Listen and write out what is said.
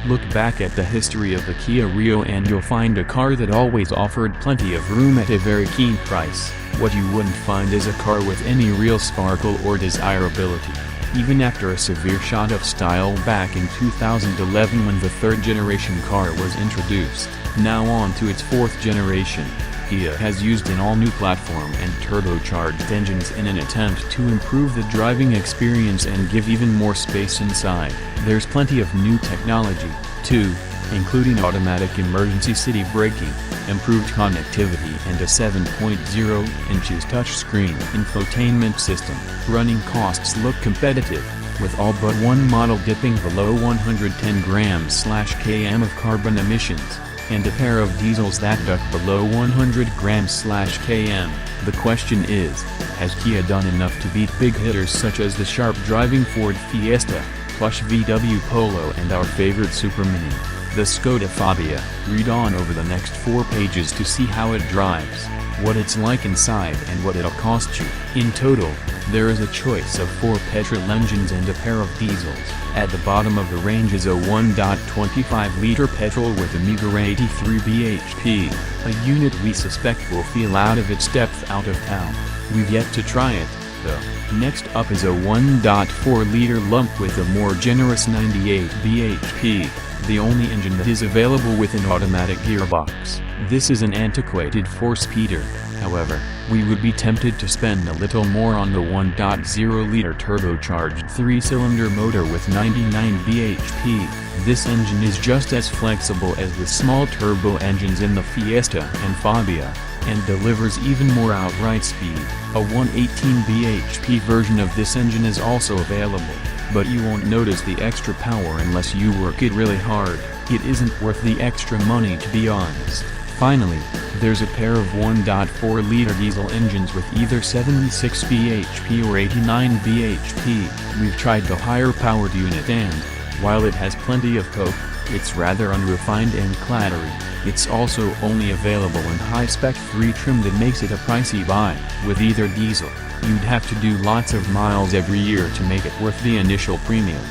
Look back at the history of the Kia Rio and you'll find a car that always offered plenty of room at a very keen price. What you wouldn't find is a car with any real sparkle or desirability. Even after a severe shot of style back in 2011 when the third-generation car was introduced, now on to its fourth generation, Kia has used an all-new platform and turbocharged engines in an attempt to improve the driving experience and give even more space inside. There's plenty of new technology, too, including automatic emergency city braking, improved connectivity and a 7.0-inch touchscreen infotainment system. Running costs look competitive, with all but one model dipping below 110 grams/km of carbon emissions, and a pair of diesels that duck below 100 grams/km. The question is, has Kia done enough to beat big hitters such as the sharp-driving Ford Fiesta, plush VW Polo and our favorite Supermini, the Skoda Fabia? Read on over the next 4 pages to see how it drives, what it's like inside and what it'll cost you. In total, there is a choice of 4 petrol engines and a pair of diesels. At the bottom of the range is a 1.25-liter petrol with a meager 83 bhp, a unit we suspect will feel out of its depth out of town. We've yet to try it, though. Next up is a 1.4-liter lump with a more generous 98 bhp, the only engine that is available with an automatic gearbox. This is an antiquated 4-speeder, however. We would be tempted to spend a little more on the 1.0-liter turbocharged 3-cylinder motor with 99 bhp. This engine is just as flexible as the small turbo engines in the Fiesta and Fabia, and delivers even more outright speed. A 118 bhp version of this engine is also available, but you won't notice the extra power unless you work it really hard. It isn't worth the extra money, to be honest. Finally, there's a pair of 1.4-liter diesel engines with either 76 bhp or 89 bhp. We've tried the higher-powered unit and, while it has plenty of poke, it's rather unrefined and clattery. It's also only available in high-spec 3 trim that makes it a pricey buy. With either diesel, you'd have to do lots of miles every year to make it worth the initial premium.